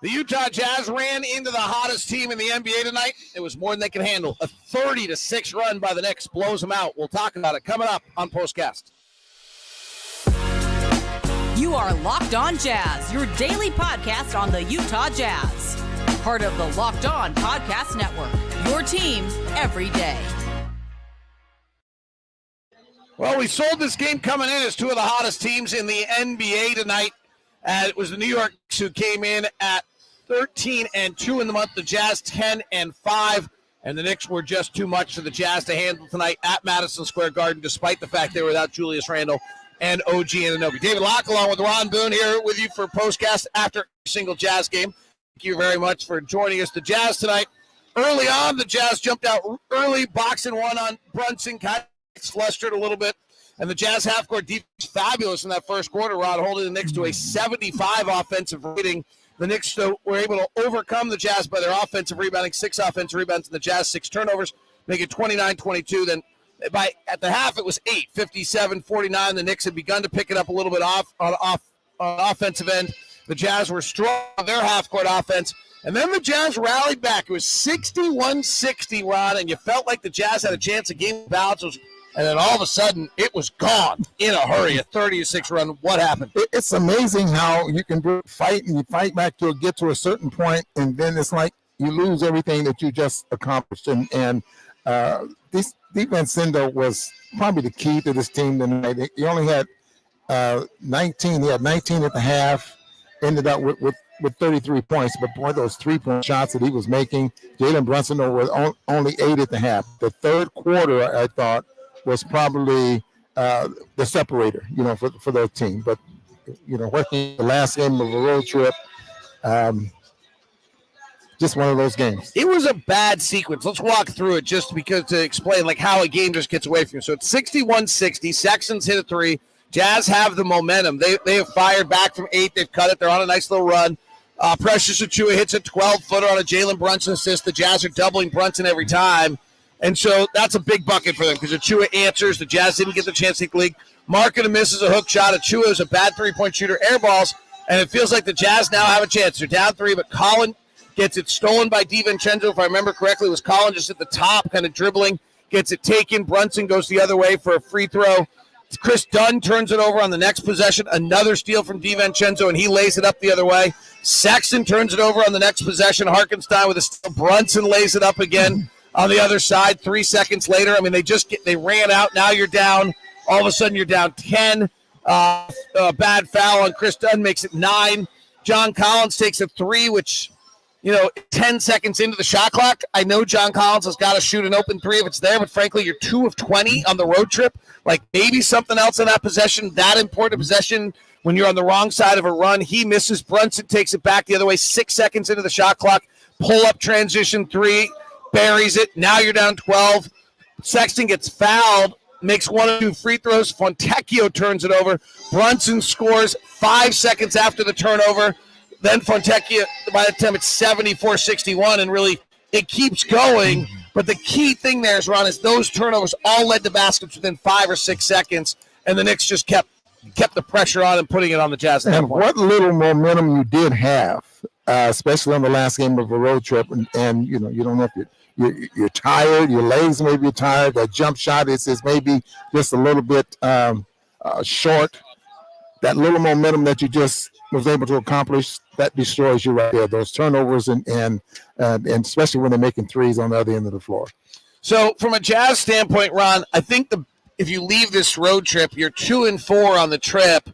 The Utah Jazz ran into the hottest team in the NBA tonight. It was more than they could handle. A 30-6 run by the Knicks blows them out. We'll talk about it coming up on POSTCAST. You are Locked On Jazz, your daily podcast on the Utah Jazz. Part of the Locked On Podcast Network, your team every day. Well, we sold this game coming in as two of the hottest teams in the NBA tonight. And it was the New York Knicks who came in at 13-2 in the month. The Jazz 10-5. And the Knicks were just too much for the Jazz to handle tonight at Madison Square Garden, despite the fact they were without Julius Randle and OG Anunoby. David Locke along with Ron Boone here with you for POSTCAST after every single Jazz game. Thank you very much for joining us. The Jazz tonight, early on, the Jazz jumped out early, boxing one on Brunson, kind of flustered a little bit. And the Jazz half-court defense fabulous in that first quarter, Rod, holding the Knicks to a 75 offensive rating. The Knicks were able to overcome the Jazz by their offensive rebounding, 6 offensive rebounds, and the Jazz 6 turnovers, make it 29-22. Then at the half, it was 8, 57-49. The Knicks had begun to pick it up a little bit on offensive end. The Jazz were strong on their half-court offense. And then the Jazz rallied back. It was 61-60, Rod, and you felt like the Jazz had a chance of game balance. And then all of a sudden, it was gone in a hurry, a 30-6 run. What happened? It's amazing how you can fight and you fight back to get to a certain point, and then it's like you lose everything that you just accomplished. And this defense was probably the key to this team tonight. He only had 19. He had 19 at the half, ended up with 33 points. But boy, those three-point shots that he was making, Jalen Brunson was only 8 at the half. The third quarter, I thought, was probably the separator, for their team. But, working the last game of a road trip, just one of those games. It was a bad sequence. Let's walk through it just because to explain how a game just gets away from you. So it's 61-60. Sexton's hit a 3. Jazz have the momentum. They have fired back from 8. They've cut it. They're on a nice little run. Precious Achiuwa hits a 12-footer on a Jalen Brunson assist. The Jazz are doubling Brunson every time. And so that's a big bucket for them because Achiuwa answers. The Jazz didn't get the chance to take the lead. Markkanen misses a hook shot. Achiuwa is a bad three-point shooter, air balls, and it feels like the Jazz now have a chance. They're down 3, but Collin gets it stolen by DiVincenzo. If I remember correctly, it was Collin just at the top, kind of dribbling, gets it taken. Brunson goes the other way for a free throw. Chris Dunn turns it over on the next possession. Another steal from DiVincenzo, and he lays it up the other way. Sexton turns it over on the next possession. Harkenstein with a steal. Brunson lays it up again. On the other side, 3 seconds later, they ran out. Now you're down. All of a sudden, you're down 10. A bad foul on Chris Dunn makes it 9. John Collins takes a 3, which, 10 seconds into the shot clock. I know John Collins has got to shoot an open 3 if it's there, but frankly, you're 2 of 20 on the road trip. Like maybe something else in that possession, that important possession when you're on the wrong side of a run. He misses. Brunson takes it back the other way. 6 seconds into the shot clock. Pull-up transition 3. Buries it. Now you're down 12. Sexton gets fouled, makes 1 of 2 free throws. Fontecchio turns it over. Brunson scores 5 seconds after the turnover. Then Fontecchio, by the time it's 74-61, and really it keeps going. But the key thing there is, Ron, is those turnovers all led to baskets within 5 or 6 seconds, and the Knicks just kept the pressure on and putting it on the Jazz. And what little momentum you did have, especially on the last game of a road trip, and you don't know if you're tired, your legs maybe tired, that jump shot is maybe just a little bit short. That little momentum that you just was able to accomplish, that destroys you right there. Those turnovers and especially when they're making threes on the other end of the floor. So from a Jazz standpoint, Ron, I think if you leave this road trip, you're 2-4 on the trip.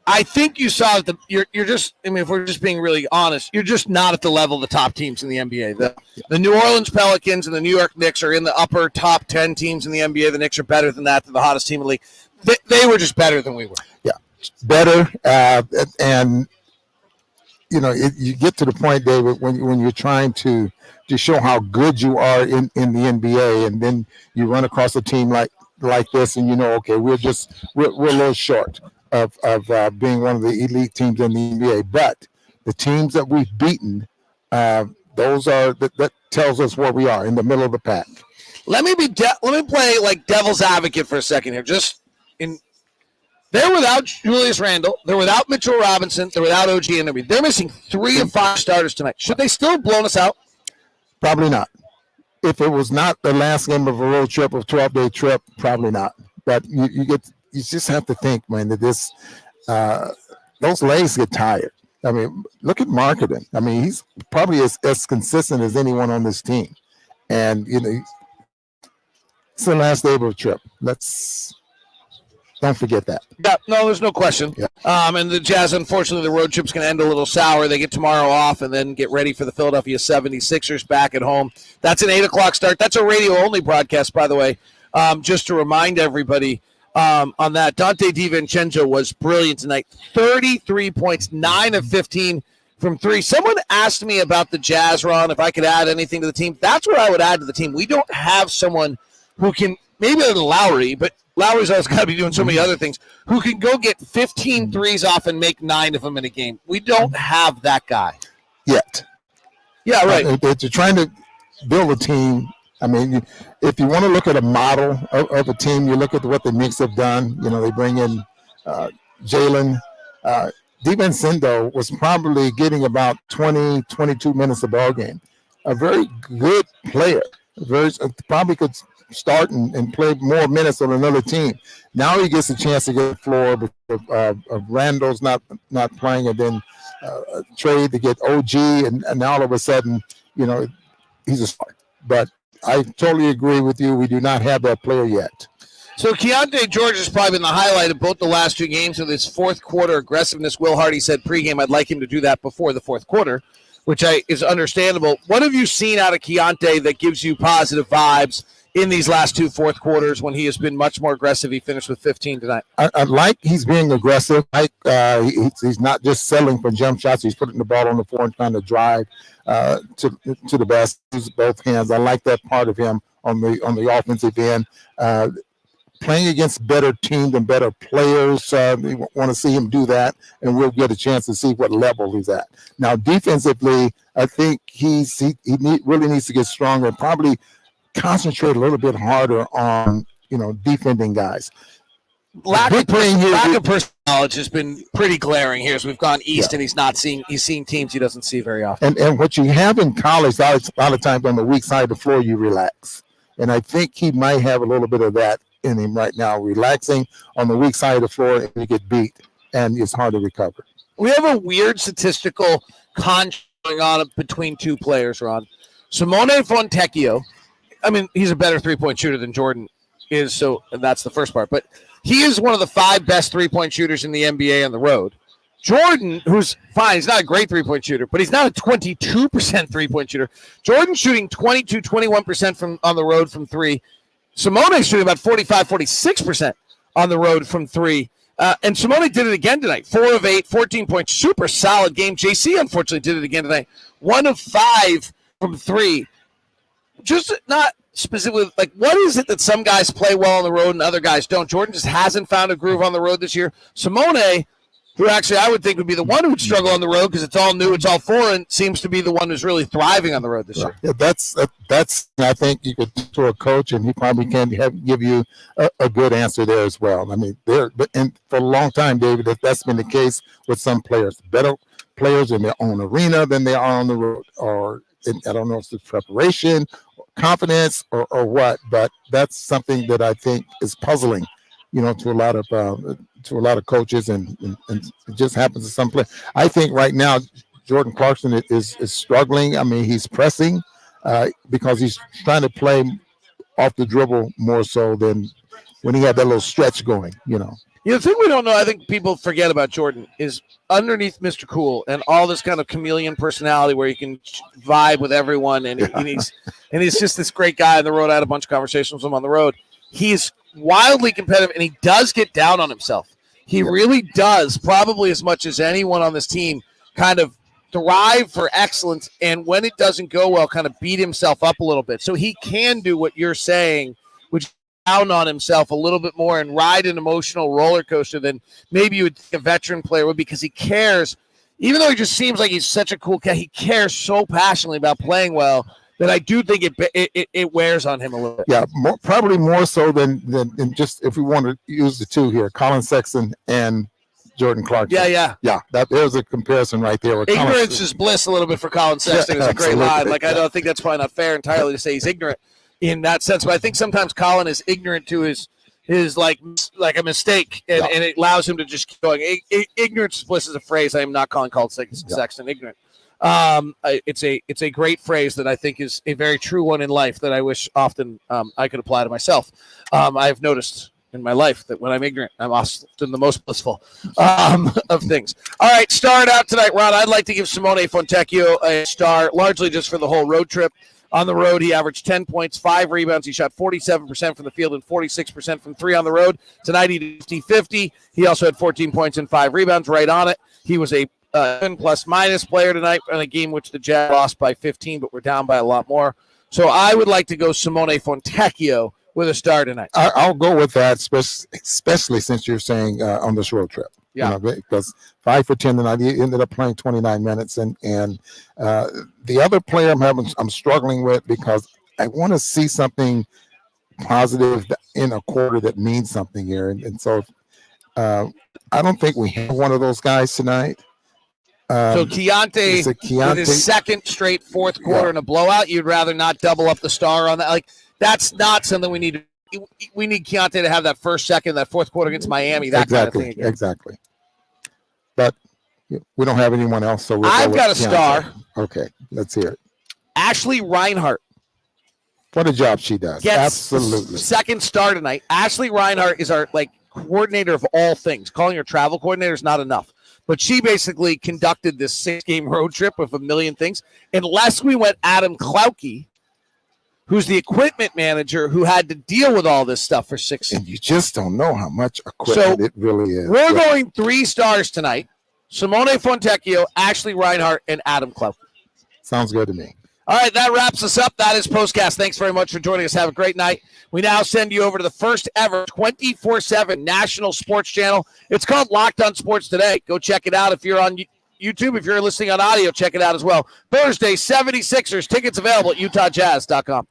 I think you saw that you're just, if we're just being really honest, you're just not at the level of the top teams in the NBA. The New Orleans Pelicans and the New York Knicks are in the upper top 10 teams in the NBA. The Knicks are better than that. They're the hottest team in the league. They were just better than we were. Yeah, better. And, you get to the point, David, when you're trying to show how good you are in the NBA, and then you run across a team like this and okay, we're a little short of being one of the elite teams in the NBA, but the teams that we've beaten, that tells us where we are in the middle of the pack. Let me play like devil's advocate for a second here. They're without Julius Randle. They're without Mitchell Robinson. They're without OG Anunoby. They're missing 3 of 5 starters tonight. Should they still have blown us out? Probably not. If it was not the last game of a road trip, a 12-day trip, probably not. But you just have to think, man, that this those legs get tired. I mean, look at Marketing. I mean, he's probably as consistent as anyone on this team. And, it's the last day of a trip. Don't forget that. Yeah, no, there's no question. Yeah. And the Jazz, unfortunately, the road trip's going to end a little sour. They get tomorrow off and then get ready for the Philadelphia 76ers back at home. That's an 8 o'clock start. That's a radio-only broadcast, by the way, just to remind everybody on that. Dante DiVincenzo was brilliant tonight. 33 points, 9 of 15 from 3. Someone asked me about the Jazz, Ron, if I could add anything to the team. That's what I would add to the team. We don't have someone who can, maybe other than Lowry, but Lowry's always got to be doing so many other things, who can go get 15 threes off and make 9 of them in a game. We don't have that guy. Yet. Yeah, right. They're trying to build a team. I mean, if you want to look at a model of a team, you look at what the Knicks have done. They bring in Jalen. DiVincenzo was probably getting about 20, 22 minutes a ball game. A very good player. Probably could start and play more minutes on another team. Now he gets a chance to get the floor because Randall's not playing, and then trade to get OG, and now all of a sudden, he's a star. But I totally agree with you. We do not have that player yet. So Keyonte George has probably been the highlight of both the last 2 games with his fourth quarter aggressiveness. Will Hardy said pregame, I'd like him to do that before the fourth quarter, which is understandable. What have you seen out of Keyonte that gives you positive vibes in these last 2 fourth quarters when he has been much more aggressive? He finished with 15 tonight. I like he's being aggressive. He's not just settling for jump shots. He's putting the ball on the floor and trying to drive to the basket, use both hands. I like that part of him on the offensive end. Playing against better teams and better players, we want to see him do that, and we'll get a chance to see what level he's at. Now, defensively, I think he really needs to get stronger and probably concentrate a little bit harder on defending guys. Lack of personal knowledge has been pretty glaring here as we've gone east, and he's seeing teams he doesn't see very often. And what you have in college, a lot of times on the weak side of the floor, you relax, and I think he might have a little bit of that in him right now, relaxing on the weak side of the floor, and you get beat, and it's hard to recover. We have a weird statistical contrast going on between 2 players, Ron. Simone Fontecchio, I mean, he's a better three-point shooter than Jordan is, and that's the first part. But he is one of the 5 best three-point shooters in the NBA on the road. Jordan, who's fine, he's not a great three-point shooter, but he's not a 22% three-point shooter. Jordan's shooting 21% on the road from 3. Simone's shooting about 46% on the road from 3. And Simone did it again tonight. 4 of 8, 14 points. Super solid game. JC, unfortunately, did it again tonight. 1 of 5 from 3. Just not specifically, what is it that some guys play well on the road and other guys don't? Jordan just hasn't found a groove on the road this year. Simone, who actually I would think would be the one who would struggle on the road because it's all new, it's all foreign, seems to be the one who's really thriving on the road this year. Yeah, that's I think you could talk to a coach, and he probably can give you a good answer there as well. I mean, and for a long time, David, that's been the case with some players. Better players in their own arena than they are on the road, or I don't know if it's preparation, confidence, or what, but that's something that I think is puzzling, to a lot of coaches, and it just happens to some players. I think right now Jordan Clarkson is struggling. I mean, he's pressing because he's trying to play off the dribble more so than when he had that little stretch going. The thing we don't know, I think people forget about Jordan, is underneath Mr. Cool and all this kind of chameleon personality where he can vibe with everyone, and he's just this great guy on the road. I had a bunch of conversations with him on the road. He's wildly competitive, and he does get down on himself. He really does, probably as much as anyone on this team, kind of thrive for excellence, and when it doesn't go well, kind of beat himself up a little bit. So he can do what you're saying, which is down on himself a little bit more and ride an emotional roller coaster than maybe you would think a veteran player would, because he cares. Even though he just seems like he's such a cool guy, he cares so passionately about playing well that I do think it wears on him a little bit. Yeah, probably more so than just if we want to use the two here, Colin Sexton and Jordan Clarkson. Yeah. There's a comparison right there. Ignorance is bliss a little bit for Colin Sexton. Is a great line. Like, I don't think that's probably not fair entirely to say he's ignorant in that sense, but I think sometimes Colin is ignorant to his like a mistake, and it allows him to just keep going. Ignorance is bliss is a phrase. I am not calling Colin Sexton ignorant. It's a great phrase that I think is a very true one in life that I wish often I could apply to myself. I've noticed in my life that when I'm ignorant, I'm often the most blissful of things. All right, start out tonight, Ron. I'd like to give Simone Fontecchio a star, largely just for the whole road trip. On the road, he averaged 10 points, 5 rebounds. He shot 47% from the field and 46% from three on the road. Tonight, he did 50-50. He also had 14 points and 5 rebounds right on it. He was a plus-minus player tonight in a game which the Jazz lost by 15, but we're down by a lot more. So I would like to go Simone Fontecchio with a star tonight. I'll go with that, especially since you're saying on this road trip. Yeah, because 5 for 10 tonight. He ended up playing 29 minutes, and the other player I'm struggling with because I want to see something positive in a quarter that means something here, and so I don't think we have one of those guys tonight. So Keyonte with his second straight fourth quarter in a blowout, you'd rather not double up the star on that. Like, that's not something we need. We need Keyonte to have that first, second, that fourth quarter against Miami. That kind of thing again. Exactly. But we don't have anyone else, so I've got a star. Okay, let's hear it. Ashley Reinhart. What a job she does. Absolutely. Second star tonight. Ashley Reinhart is our coordinator of all things. Calling her travel coordinator is not enough. But she basically conducted this 6-game road trip with a million things. Unless we went Adam Klauke, who's the equipment manager who had to deal with all this stuff for 6 And you just don't know how much equipment it really is. We're going 3 stars tonight. Simone Fontecchio, Ashley Reinhart, and Adam Klauke. Sounds good to me. All right, that wraps us up. That is POSTCAST. Thanks very much for joining us. Have a great night. We now send you over to the first ever 24/7 national sports channel. It's called Locked on Sports Today. Go check it out. If you're on YouTube, if you're listening on audio, check it out as well. Thursday, 76ers. Tickets available at UtahJazz.com.